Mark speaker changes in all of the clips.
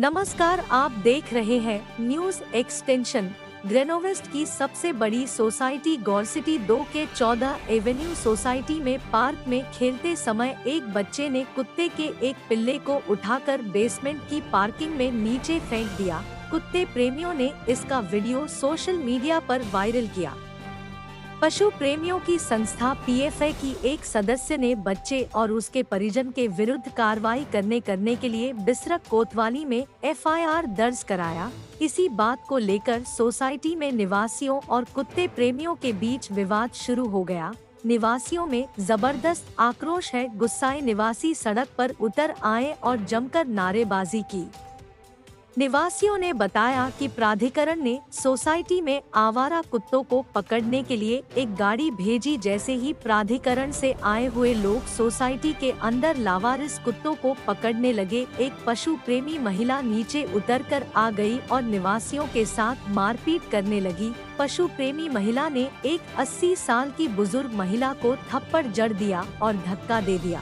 Speaker 1: नमस्कार, आप देख रहे हैं न्यूज एक्सटेंशन। ग्रेनोवेस्ट की सबसे बड़ी सोसाइटी गौरसिटी 2 के 14 एवेन्यू सोसाइटी में पार्क में खेलते समय एक बच्चे ने कुत्ते के एक पिल्ले को उठाकर बेसमेंट की पार्किंग में नीचे फेंक दिया। कुत्ते प्रेमियों ने इसका वीडियो सोशल मीडिया पर वायरल किया। पशु प्रेमियों की संस्था PFA की एक सदस्य ने बच्चे और उसके परिजन के विरुद्ध कार्रवाई करने के लिए बिसरक कोतवाली में FIR दर्ज कराया। इसी बात को लेकर सोसाइटी में निवासियों और कुत्ते प्रेमियों के बीच विवाद शुरू हो गया। निवासियों में जबरदस्त आक्रोश है। गुस्साए निवासी सड़क पर उतर आए और जमकर नारेबाजी की। निवासियों ने बताया कि प्राधिकरण ने सोसाइटी में आवारा कुत्तों को पकड़ने के लिए एक गाड़ी भेजी। जैसे ही प्राधिकरण से आए हुए लोग सोसाइटी के अंदर लावारिस कुत्तों को पकड़ने लगे, एक पशु प्रेमी महिला नीचे उतरकर आ गई और निवासियों के साथ मारपीट करने लगी। पशु प्रेमी महिला ने एक 80 साल की बुजुर्ग महिला को थप्पड़ जड़ दिया और धक्का दे दिया।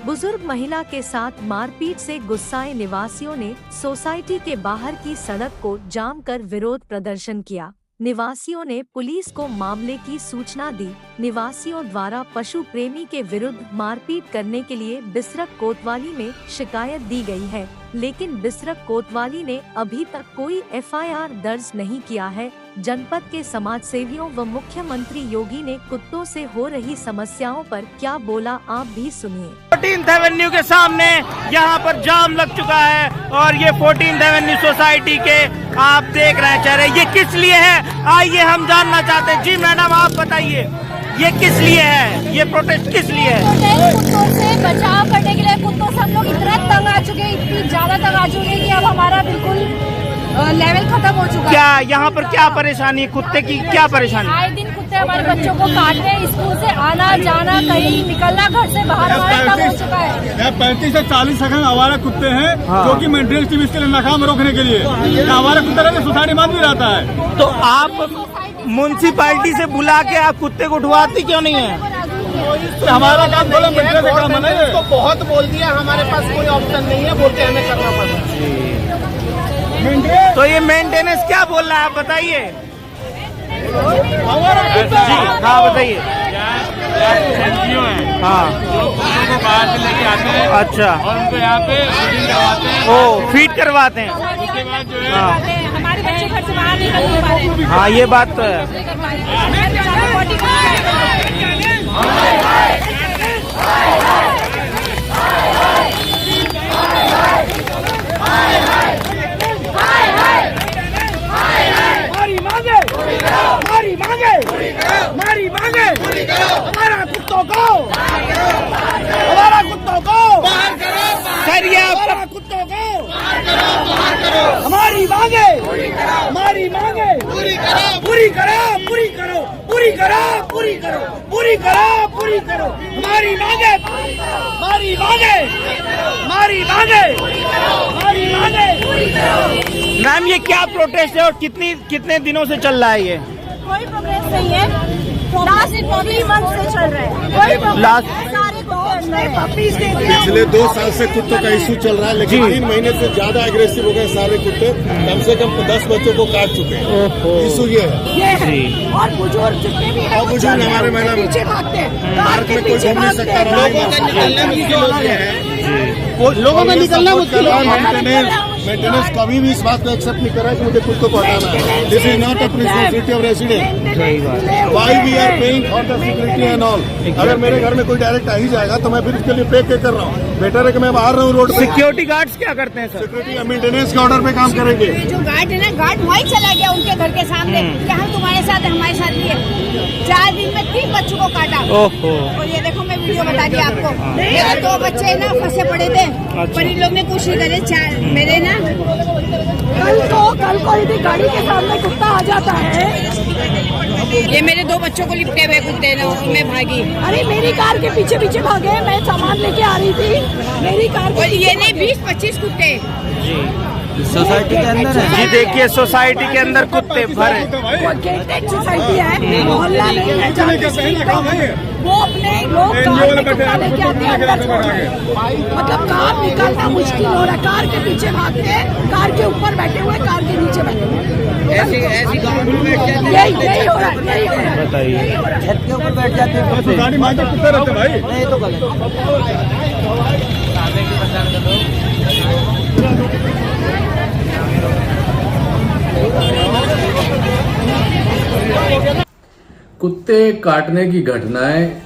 Speaker 1: बुजुर्ग महिला के साथ मारपीट से गुस्साए निवासियों ने सोसाइटी के बाहर की सड़क को जाम कर विरोध प्रदर्शन किया। निवासियों ने पुलिस को मामले की सूचना दी। निवासियों द्वारा पशु प्रेमी के विरुद्ध मारपीट करने के लिए बिसरक कोतवाली में शिकायत दी गई है, लेकिन बिसरक कोतवाली ने अभी तक कोई FIR दर्ज नहीं किया है। जनपद के समाज सेवियों व मुख्यमंत्री योगी ने कुत्तों से हो रही समस्याओं पर क्या बोला, आप भी सुनिए।
Speaker 2: 14th एवेन्यू के सामने यहाँ पर जाम लग चुका है और ये 14th एवेन्यू सोसाइटी के आप देख रहे हैं चेहरे। ये किस लिए है, आइए हम जानना चाहते हैं। जी मैडम, आप बताइए ये किस लिए है, ये प्रोटेस्ट किस लिए है?
Speaker 3: कुत्तों से बचाव करने के लिए। कुत्तों से हम लोग इतना तंग आ चुके हैं, इतनी ज्यादा तंग आ चुके हैं कि अब हमारा बिल्कुल लेवल खत्म हो चुका है।
Speaker 2: क्या यहाँ पर क्या परेशानी है, कुत्ते की क्या परेशानी?
Speaker 3: आए दिन कुत्ते हमारे बच्चों को काट रहे हैं। स्कूल से आना जाना, कहीं निकलना घर से बाहर हमारा तंग हो चुका है।
Speaker 4: 35 से 40 सेकंड आवारा कुत्ते हैं जो कि मेंटेनेंस टीम इसके लिए नाकाम रोकने के लिए आवारा कुत्ते रहने सोसाइटी बंद भी रहता है।
Speaker 2: तो आप म्युनिसिपैलिटी से बुला के आप कुत्ते को उठवाती क्यों नहीं है?
Speaker 4: हमारा काम बोला मेंटेनेंस का काम है।
Speaker 5: तो बहुत बोल दिया, हमारे पास कोई ऑप्शन नहीं है, बोलते हमें करना पड़ता।
Speaker 2: तो ये मेंटेनेंस क्या बोल रहा है, आप बताइए। जी हाँ बताइए।
Speaker 4: NGO है
Speaker 2: हाँ,
Speaker 4: जो कुत्तों को बाहर से लेके आते हैं।
Speaker 2: अच्छा,
Speaker 4: और उनको यहाँ पे फीडिंग करवाते हैं।
Speaker 2: ओ फीड करवाते हैं।
Speaker 4: उसके बाद जो है
Speaker 3: हमारे बच्चे घर से बाहर निकल नहीं पा रहे हैं।
Speaker 2: हाँ ये बात तो है।
Speaker 5: हमारी मांगे हमारा कुत्तों को बाहर करो,
Speaker 2: सर ये आपका
Speaker 5: कुत्तों को हमारी मांगे पूरी करो हमारी मांगे।
Speaker 2: मैम ये क्या प्रोटेस्ट है और कितने दिनों से चल रहा है ये?
Speaker 3: कोई प्रोग्रेस नहीं है। लास्ट 3 मंथ से चल रहा है। कोई
Speaker 2: लास्ट
Speaker 3: सारे
Speaker 6: पिछले 2 साल से कुत्तों का इशू चल रहा है, लेकिन 3 महीने से ज्यादा एग्रेसिव हो गए सारे कुत्ते। कम से कम 10 बच्चों को काट चुके हैं। इशू ये है।
Speaker 3: और बुजुर्ग जितने भी हैं,
Speaker 6: और बुजुर्ग हमारे महिला
Speaker 3: पीछे भागते हैं।
Speaker 6: पार्क में कोई घूम नहीं सकता।
Speaker 5: लोगों में निकलना मुश्किल है।
Speaker 6: मेंटेनेंस कभी भी इस बात को एक्सेप्ट नहीं कर रहा है कि मुझे कुत्तों को हटाना है। This is not a responsibility of resident. Why we are paying for the security and all. अगर मेरे घर में कोई डायरेक्ट आ ही जाएगा तो मैं फिर उसके लिए पे कर रहा हूँ। बेटर है कि मैं बाहर रहूँ रोड पे।
Speaker 2: सिक्योरिटी गार्ड्स क्या करते हैं सर?
Speaker 6: सिक्योरिटी मेंटेनेंस के ऑर्डर पे काम करेंगे।
Speaker 3: जो गार्ड है ना, गार्ड वहीं चला गया उनके घर के सामने कि हम तुम्हारे साथ है, हमारे साथ भी है। 4 दिन में 3 बच्चों को काटा।
Speaker 2: ओहो।
Speaker 3: और ये देखो, मैं वीडियो बता दी आपको। मेरे 2 बच्चे ना फंसे पड़े थे, पर इन लोग ने कोशिश करे। मेरे ना कल को यदि गाड़ी के सामने कुत्ता आ जाता है। ये मेरे 2 बच्चों को लिपटे हुए कुत्ते ने, मैं भागी। अरे मेरी कार के पीछे भागे, मैं सामान लेके आ रही थी। मेरी कार ये नहीं 20-25 कुत्ते।
Speaker 7: सोसाइटी के अंदर है
Speaker 2: जी देखिए सोसाइटी के अंदर कुत्ते भरे।
Speaker 3: वो गेटेड सोसाइटी है, मोहल्ला नहीं है जहाँ किसी को वो अपने लोग कार में कुत्ता लेके आते हैं अंदर छोड़ते हैं। मतलब कार निकालना मुश्किल हो रहा है, कार के पीछे भागते हैं, कार के ऊपर बैठे हुए, कार के नीचे बैठे हुए।
Speaker 7: ऐसी गाँव में बैठ जाते
Speaker 3: यही हो रहा है, यही हो रहा है।
Speaker 2: बताइए
Speaker 7: छत के ऊपर बैठ जाते हैं
Speaker 4: सोसाइटी मान के कुत्ते रहते भाई।
Speaker 7: नहीं तो गलत।
Speaker 8: कुत्ते काटने की घटनाएं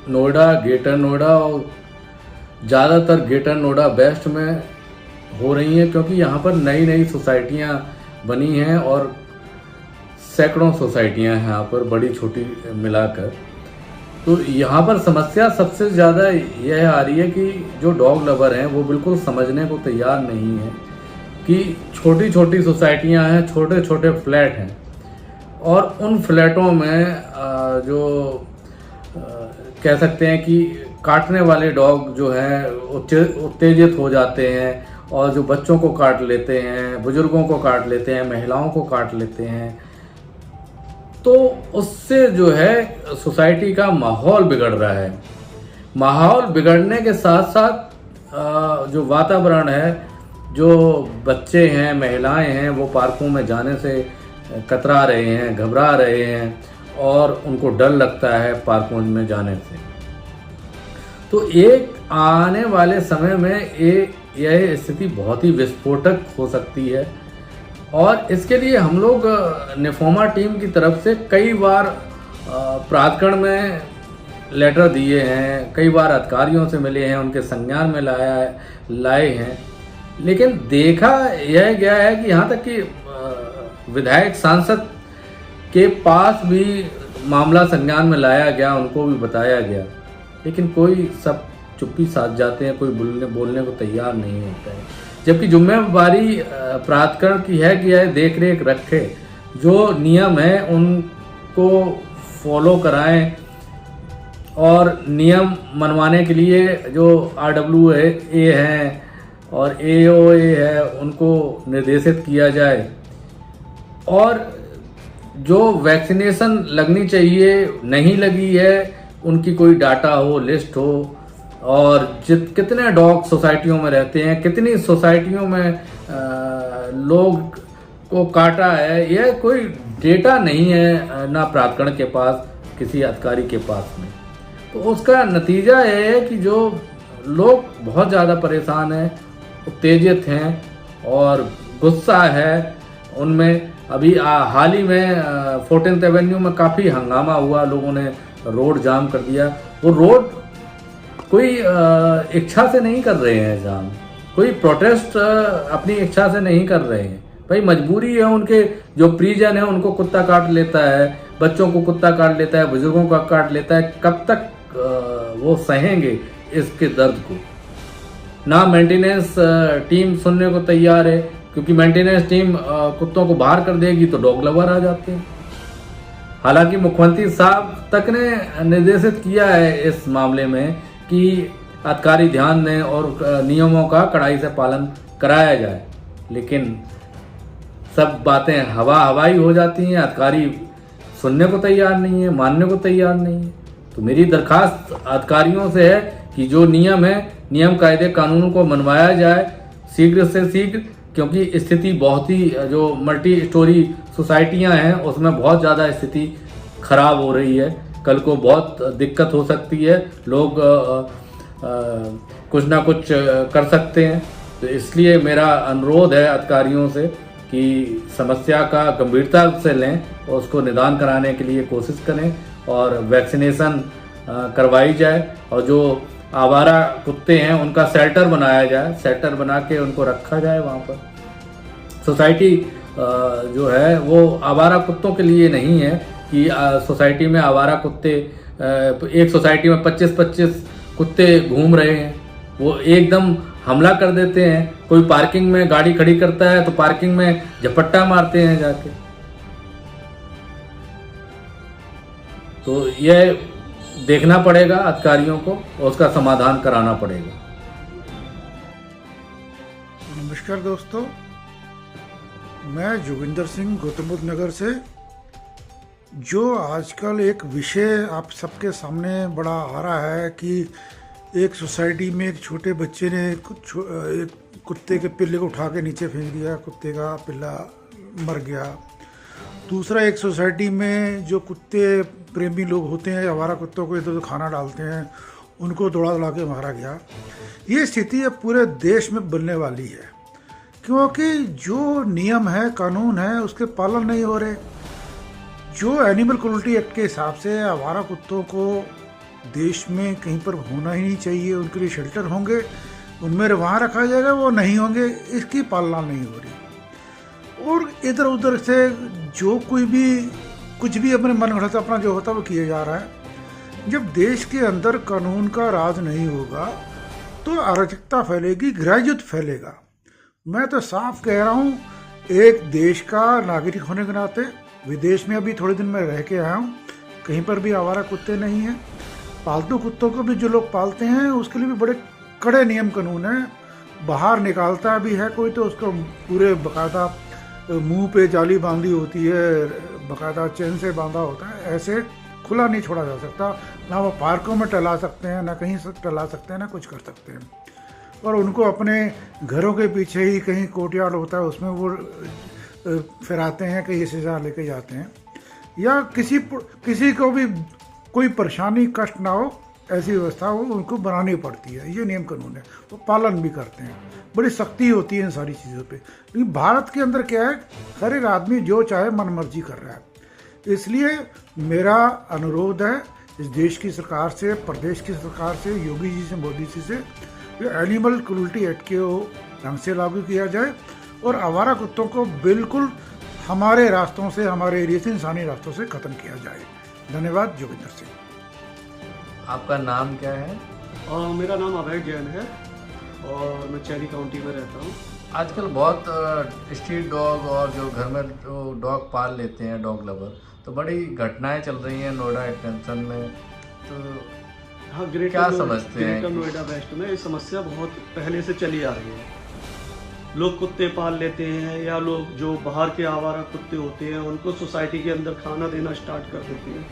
Speaker 8: नोएडा, ग्रेटर नोएडा और ज़्यादातर ग्रेटर नोएडा वेस्ट में हो रही हैं, क्योंकि यहाँ पर नई नई सोसाइटियाँ बनी हैं और सैकड़ों सोसाइटियाँ हैं यहाँ पर, बड़ी छोटी मिलाकर। तो यहाँ पर समस्या सबसे ज़्यादा यह आ रही है कि जो डॉग लवर हैं वो बिल्कुल समझने को तैयार नहीं है कि छोटी छोटी सोसाइटियाँ हैं, छोटे छोटे फ्लैट हैं और उन फ्लैटों में जो कह सकते हैं कि काटने वाले डॉग जो हैं उत्तेजित हो जाते हैं और जो बच्चों को काट लेते हैं, बुजुर्गों को काट लेते हैं, महिलाओं को काट लेते हैं। तो उससे जो है सोसाइटी का माहौल बिगड़ रहा है। माहौल बिगड़ने के साथ साथ जो वातावरण है, जो बच्चे हैं, महिलाएं हैं, वो पार्कों में जाने से कतरा रहे हैं, घबरा रहे हैं और उनको डर लगता है पार्कों में जाने से। तो एक आने वाले समय में यह स्थिति बहुत ही विस्फोटक हो सकती है और इसके लिए हम लोग निफोमा टीम की तरफ से कई बार प्राधिकरण में लेटर दिए हैं, कई बार अधिकारियों से मिले हैं, उनके संज्ञान में लाए हैं, लेकिन देखा यह गया है कि यहाँ तक कि विधायक सांसद के पास भी मामला संज्ञान में लाया गया, उनको भी बताया गया, लेकिन कोई सब चुप्पी साध जाते हैं, कोई बोलने को तैयार नहीं होता है। जबकि जिम्मेवारी प्राधिकरण की है कि यह देख रेख रखे, जो नियम है उनको फॉलो कराएं और नियम मनवाने के लिए जो RWA हैं और AOA है उनको निर्देशित किया जाए और जो वैक्सीनेशन लगनी चाहिए नहीं लगी है उनकी कोई डाटा हो, लिस्ट हो और कितने डॉग सोसाइटियों में रहते हैं, कितनी सोसाइटियों में लोग को काटा है, यह कोई डेटा नहीं है ना प्राधिकरण के पास, किसी अधिकारी के पास में। तो उसका नतीजा यह है कि जो लोग बहुत ज़्यादा परेशान हैं, उत्तेजित हैं और गुस्सा है उनमें। अभी हाल ही में 14th एवेन्यू में काफ़ी हंगामा हुआ, लोगों ने रोड जाम कर दिया। वो रोड कोई इच्छा से नहीं कर रहे हैं जाम, कोई प्रोटेस्ट अपनी इच्छा से नहीं कर रहे हैं, भाई मजबूरी है उनके। जो परिजन है उनको कुत्ता काट लेता है, बच्चों को कुत्ता काट लेता है, बुजुर्गों को काट लेता है, कब तक वो सहेंगे इसके दर्द को। ना मेंटेनेंस टीम सुनने को तैयार है, क्योंकि मेंटेनेंस टीम कुत्तों को बाहर कर देगी तो डॉग लवर आ जाते हैं। हालांकि मुख्यमंत्री साहब तक ने निर्देशित किया है इस मामले में कि अधिकारी ध्यान दें और नियमों का कड़ाई से पालन कराया जाए, लेकिन सब बातें हवाई हो जाती हैं। अधिकारी सुनने को तैयार नहीं है, मानने को तैयार नहीं है। तो मेरी दरखास्त अधिकारियों से है कि जो नियम है, नियम कायदे कानून को मनवाया जाए शीघ्र से शीघ्र, क्योंकि स्थिति बहुत ही जो मल्टी स्टोरी सोसाइटियां हैं उसमें बहुत ज़्यादा स्थिति खराब हो रही है। कल को बहुत दिक्कत हो सकती है, लोग कुछ ना कुछ कर सकते हैं। तो इसलिए मेरा अनुरोध है अधिकारियों से कि समस्या का गंभीरता से लें और उसको निदान कराने के लिए कोशिश करें और वैक्सीनेशन करवाई जाए और जो आवारा कुत्ते हैं उनका शेल्टर बनाया जाए, शेल्टर बना के उनको रखा जाए वहाँ पर। सोसाइटी जो है वो आवारा कुत्तों के लिए नहीं है कि सोसाइटी में आवारा कुत्ते, एक सोसाइटी में 25-25 कुत्ते घूम रहे हैं, वो एकदम हमला कर देते हैं। कोई पार्किंग में गाड़ी खड़ी करता है तो पार्किंग में झपट्टा मारते हैं जाके। तो यह देखना पड़ेगा अधिकारियों को और उसका समाधान कराना पड़ेगा।
Speaker 9: नमस्कार दोस्तों, मैं जोगिंदर सिंह गौतम बुद्ध नगर से। जो आजकल एक विषय आप सबके सामने बड़ा आ रहा है कि एक सोसाइटी में एक छोटे बच्चे ने एक कुत्ते के पिल्ले को उठा के नीचे फेंक दिया, कुत्ते का पिल्ला मर गया। दूसरा, एक सोसाइटी में जो कुत्ते प्रेमी लोग होते हैं, आवारा कुत्तों को इधर उधर खाना डालते हैं, उनको दौड़ा दौड़ा के मारा गया। ये स्थिति अब पूरे देश में बनने वाली है, क्योंकि जो नियम है, कानून है, उसके पालन नहीं हो रहे। जो एनिमल क्रूल्टी एक्ट के हिसाब से आवारा कुत्तों को देश में कहीं पर होना ही नहीं चाहिए, उनके लिए शेल्टर होंगे, उनमें वहाँ रखा जाएगा, वो नहीं होंगे, इसकी पालना नहीं हो रही। और इधर उधर से जो कोई भी कुछ भी अपने मन घड़त अपना जो होता है वो किया जा रहा है। जब देश के अंदर कानून का राज नहीं होगा तो अराजकता फैलेगी, गृहयुद्ध फैलेगा। मैं तो साफ कह रहा हूँ, एक देश का नागरिक होने के नाते विदेश में अभी थोड़े दिन में रह के आया हूँ, कहीं पर भी आवारा कुत्ते नहीं हैं। पालतू कुत्तों को भी जो लोग पालते हैं उसके लिए भी बड़े कड़े नियम कानून हैं। बाहर निकालता भी है कोई तो उसको पूरे बाकायदा मुंह पे जाली बांधी होती है, बाकायदा चेन से बांधा होता है, ऐसे खुला नहीं छोड़ा जा सकता। ना वो पार्कों में टहला सकते हैं, ना कहीं से टहला सकते हैं, ना कुछ कर सकते हैं। और उनको अपने घरों के पीछे ही कहीं कोर्टयार्ड होता है, उसमें वो फिराते हैं, कहीं से जहाँ लेके जाते हैं, या किसी को भी कोई परेशानी कष्ट ना हो ऐसी व्यवस्था वो उनको बनानी पड़ती है। ये नियम कानून है, वो पालन भी करते हैं। बड़ी सख्ती होती है इन सारी चीज़ों पे। लेकिन भारत के अंदर क्या है, हर एक आदमी जो चाहे मन मर्जी कर रहा है। इसलिए मेरा अनुरोध है इस देश की सरकार से, प्रदेश की सरकार से, योगी जी से, मोदी जी से, एनिमल क्रूल्टी एक्ट के ढंग से लागू किया जाए और आवारा कुत्तों को बिल्कुल हमारे रास्तों से, हमारे एरिया से, इंसानी रास्तों से ख़त्म किया जाए। धन्यवाद। जोगिंदर सिंह।
Speaker 8: आपका नाम क्या है?
Speaker 10: मेरा नाम अभय जैन है और मैं चेरी काउंटी में रहता हूँ।
Speaker 8: आजकल बहुत स्ट्रीट डॉग और जो घर में जो डॉग पाल लेते हैं, डॉग लवर, तो बड़ी घटनाएं चल रही हैं नोएडा एक्सटेंशन में। तो
Speaker 10: हाँ,
Speaker 8: क्या समझते हैं?
Speaker 10: ग्रेटर नोएडा वेस्ट में ये समस्या बहुत पहले से चली आ रही है। लोग कुत्ते पाल लेते हैं या लोग जो बाहर के आवारा कुत्ते होते हैं उनको सोसाइटी के अंदर खाना देना स्टार्ट कर देते हैं,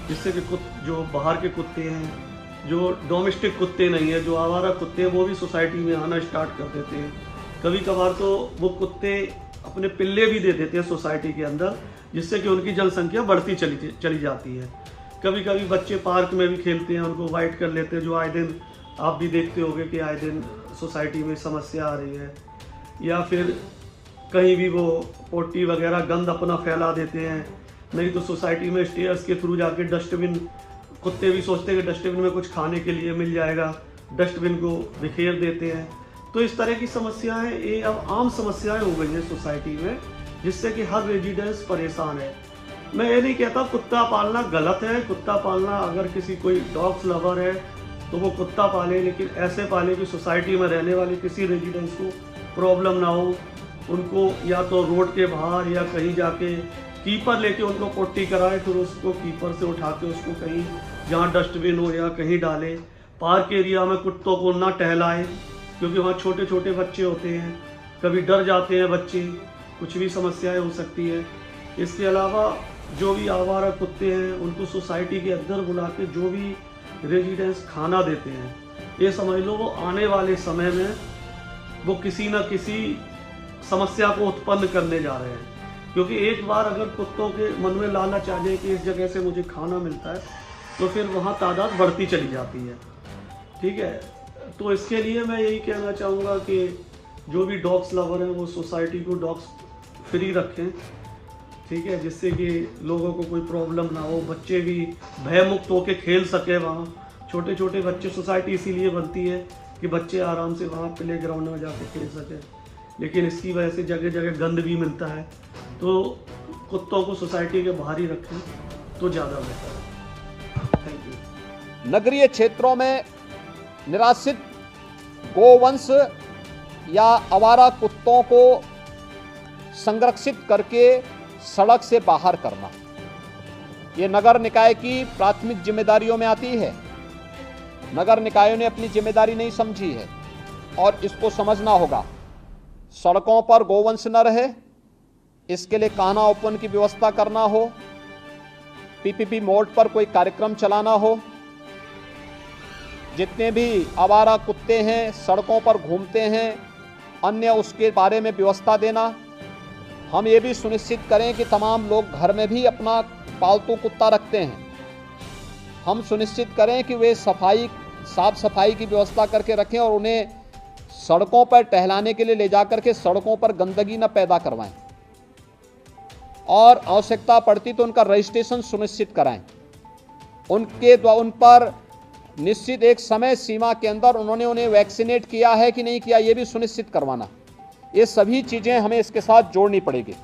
Speaker 10: जिससे कि जो बाहर के कुत्ते हैं, जो डोमेस्टिक कुत्ते नहीं है, जो आवारा कुत्ते हैं, वो भी सोसाइटी में आना स्टार्ट कर देते हैं। कभी कभार तो वो कुत्ते अपने पिल्ले भी दे देते हैं सोसाइटी के अंदर, जिससे कि उनकी जनसंख्या बढ़ती चली जाती है। कभी कभी बच्चे पार्क में भी खेलते हैं, उनको वाइट कर लेते हैं, जो आए दिन आप भी देखते होंगे कि आए दिन सोसाइटी में समस्या आ रही है। या फिर कहीं भी वो पोटी वगैरह गंद अपना फैला देते हैं, नहीं तो सोसाइटी में स्टेयर्स के थ्रू जाके डस्टबिन, कुत्ते भी सोचते हैं कि डस्टबिन में कुछ खाने के लिए मिल जाएगा, डस्टबिन को बिखेर देते हैं। तो इस तरह की समस्याएं ये अब आम समस्याएं हो गई हैं सोसाइटी में, जिससे कि हर रेजिडेंस परेशान है। मैं ये नहीं कहता कुत्ता पालना गलत है, कुत्ता पालना अगर किसी कोई डॉग्स लवर है तो वो कुत्ता पाले, लेकिन ऐसे पाले कि सोसाइटी में रहने वाले किसी रेजिडेंस को प्रॉब्लम ना हो। उनको या तो रोड के बाहर या कहीं जाके कीपर लेके उनको पोटी कराए, फिर उसको कीपर से उठा के उसको कहीं जहाँ डस्टबिन हो या कहीं डाले। पार्क एरिया में कुत्तों को ना टहलाए, क्योंकि वहाँ छोटे छोटे बच्चे होते हैं, कभी डर जाते हैं बच्चे, कुछ भी समस्याएं हो सकती है। इसके अलावा जो भी आवारा कुत्ते हैं उनको सोसाइटी के अंदर बुला के जो भी रेजिडेंस खाना देते हैं, ये समझ लो वो आने वाले समय में वो किसी न किसी समस्या को उत्पन्न करने जा रहे हैं। क्योंकि एक बार अगर कुत्तों के मन में लालच आ जाए कि इस जगह से मुझे खाना मिलता है, तो फिर वहाँ तादाद बढ़ती चली जाती है। ठीक है, तो इसके लिए मैं यही कहना चाहूँगा कि जो भी डॉग्स लवर हैं वो सोसाइटी को डॉग्स फ्री रखें, ठीक है, जिससे कि लोगों को कोई प्रॉब्लम ना हो, बच्चे भी भयमुक्त होकर खेल सके। वहाँ छोटे छोटे बच्चे, सोसाइटी इसीलिए बनती है कि बच्चे आराम से वहाँ प्ले ग्राउंड में जाकर खेल सकें, लेकिन इसकी वजह से जगह जगह गंद भी मिलता है। तो कुत्तों को सोसाइटी के बाहर ही रखें तो ज़्यादा बेहतर है। Thank you.
Speaker 5: नगरीय क्षेत्रों में निराश्रित गोवंश या आवारा कुत्तों को संरक्षित करके सड़क से बाहर करना, ये नगर निकाय की प्राथमिक जिम्मेदारियों में आती है। नगर निकायों ने अपनी जिम्मेदारी नहीं समझी है और इसको समझना होगा। सड़कों पर गोवंश न रहे, इसके लिए कान्हा ओपन की व्यवस्था करना हो, पीपीपी मोड पर कोई कार्यक्रम चलाना हो, जितने भी आवारा कुत्ते हैं सड़कों पर घूमते हैं अन्य उसके बारे में व्यवस्था देना। हम ये भी सुनिश्चित करें कि तमाम लोग घर में भी अपना पालतू कुत्ता रखते हैं, हम सुनिश्चित करें कि वे साफ सफाई की व्यवस्था करके रखें और उन्हें सड़कों पर टहलाने के लिए ले जाकर के सड़कों पर गंदगी न पैदा करवाएं और आवश्यकता पड़ती तो उनका रजिस्ट्रेशन सुनिश्चित कराएं। उन पर निश्चित एक समय सीमा के अंदर उन्हें वैक्सीनेट किया है कि नहीं किया, ये भी सुनिश्चित करवाना। ये सभी चीज़ें हमें इसके साथ जोड़नी पड़ेगी।